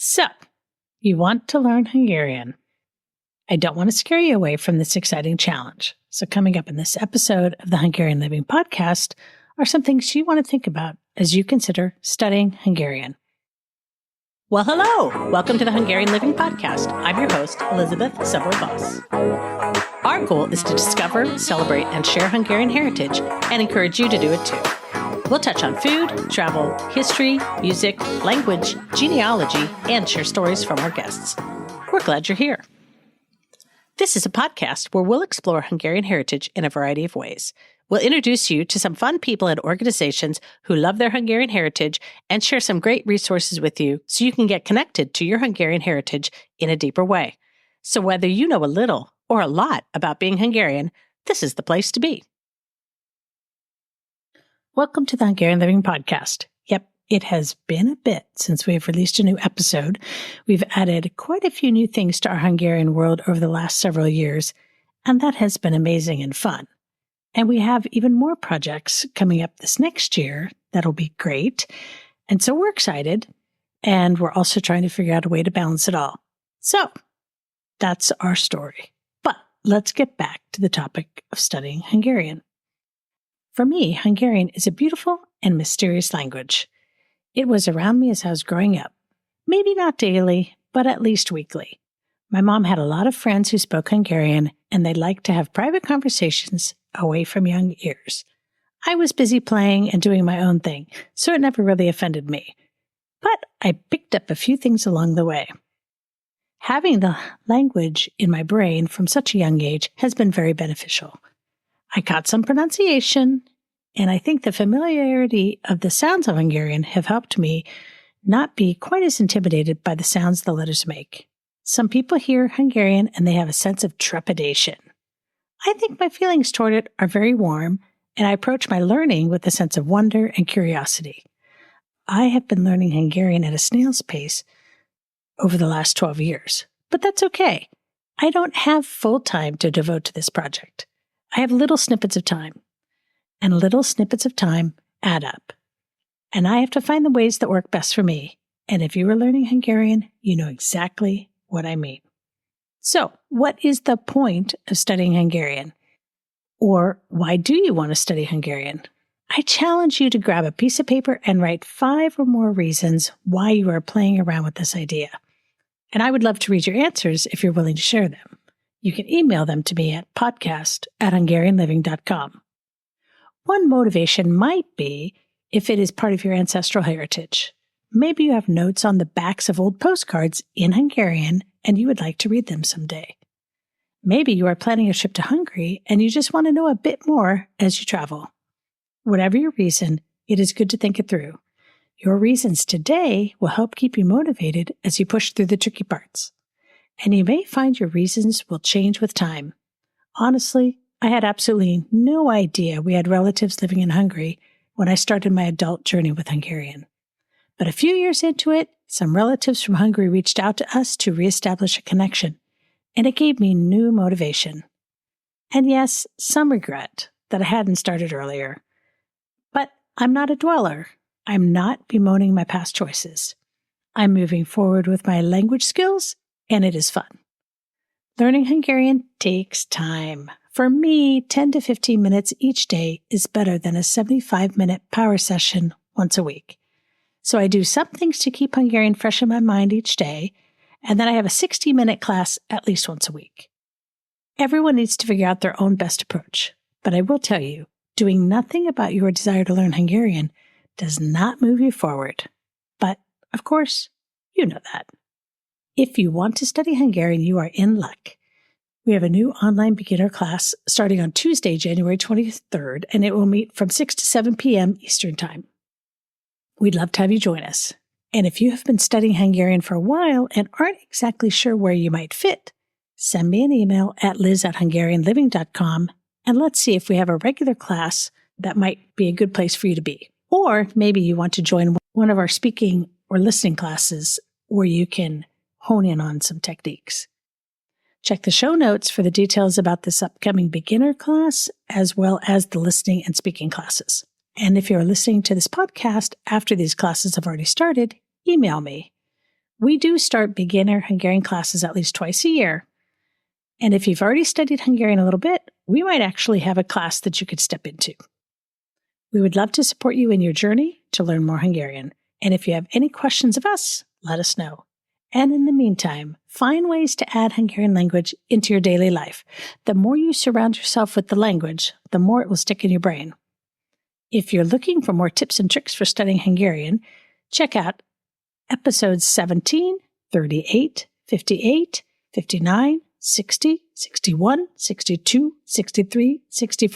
So, you want to learn Hungarian. I don't want to scare you away from this exciting challenge. So, coming up in this episode of the Hungarian Living Podcast are some things you want to think about as you consider studying Hungarian. Well, hello! Welcome to the Hungarian Living Podcast. I'm your host, Elizabeth Savoy-Voss. Our goal is to discover, celebrate, and share Hungarian heritage and encourage you to do it too. We'll touch on food, travel, history, music, language, genealogy, and share stories from our guests. We're glad you're here. This is a podcast where we'll explore Hungarian heritage in a variety of ways. We'll introduce you to some fun people and organizations who love their Hungarian heritage and share some great resources with you so you can get connected to your Hungarian heritage in a deeper way. So whether you know a little or a lot about being Hungarian, this is the place to be. Welcome to the Hungarian Living Podcast. Yep, it has been a bit since we have released a new episode. We've added quite a few new things to our Hungarian world over the last several years, and that has been amazing and fun. And we have even more projects coming up this next year that'll be great. And so we're excited, and we're also trying to figure out a way to balance it all. So that's our story. But let's get back to the topic of studying Hungarian. For me, Hungarian is a beautiful and mysterious language. It was around me as I was growing up. Maybe not daily, but at least weekly. My mom had a lot of friends who spoke Hungarian, and they liked to have private conversations away from young ears. I was busy playing and doing my own thing, so it never really offended me. But I picked up a few things along the way. Having the language in my brain from such a young age has been very beneficial. I caught some pronunciation, and I think the familiarity of the sounds of Hungarian have helped me not be quite as intimidated by the sounds the letters make. Some people hear Hungarian and they have a sense of trepidation. I think my feelings toward it are very warm, and I approach my learning with a sense of wonder and curiosity. I have been learning Hungarian at a snail's pace over the last 12 years, but that's okay. I don't have full time to devote to this project. I have little snippets of time, and little snippets of time add up. And I have to find the ways that work best for me. And if you are learning Hungarian, you know exactly what I mean. So, what is the point of studying Hungarian? Or why do you want to study Hungarian? I challenge you to grab a piece of paper and write 5 or more reasons why you are playing around with this idea. And I would love to read your answers if you're willing to share them. You can email them to me at podcast@hungarianliving.com. One motivation might be if it is part of your ancestral heritage. Maybe you have notes on the backs of old postcards in Hungarian and you would like to read them someday. Maybe you are planning a trip to Hungary and you just want to know a bit more as you travel. Whatever your reason, it is good to think it through. Your reasons today will help keep you motivated as you push through the tricky parts. And you may find your reasons will change with time. Honestly, I had absolutely no idea we had relatives living in Hungary when I started my adult journey with Hungarian. But a few years into it, some relatives from Hungary reached out to us to reestablish a connection, and it gave me new motivation. And yes, some regret that I hadn't started earlier. But I'm not a dweller. I'm not bemoaning my past choices. I'm moving forward with my language skills, and it is fun. Learning Hungarian takes time. For me, 10 to 15 minutes each day is better than a 75-minute power session once a week. So I do some things to keep Hungarian fresh in my mind each day, and then I have a 60-minute class at least once a week. Everyone needs to figure out their own best approach, but I will tell you, doing nothing about your desire to learn Hungarian does not move you forward. But, of course, you know that. If you want to study Hungarian, you are in luck. We have a new online beginner class starting on Tuesday, January 23rd, and it will meet from 6 to 7 p.m. Eastern Time. We'd love to have you join us. And if you have been studying Hungarian for a while and aren't exactly sure where you might fit, send me an email at liz@hungarianliving.com and let's see if we have a regular class that might be a good place for you to be. Or maybe you want to join one of our speaking or listening classes where you can hone in on some techniques. Check the show notes for the details about this upcoming beginner class, as well as the listening and speaking classes. And if you're listening to this podcast after these classes have already started, email me. We do start beginner Hungarian classes at least twice a year. And if you've already studied Hungarian a little bit, we might actually have a class that you could step into. We would love to support you in your journey to learn more Hungarian. And if you have any questions of us, let us know. And in the meantime, find ways to add Hungarian language into your daily life. The more you surround yourself with the language, the more it will stick in your brain. If you're looking for more tips and tricks for studying Hungarian, check out episodes 17, 38, 58, 59, 60, 61, 62, 63, 64.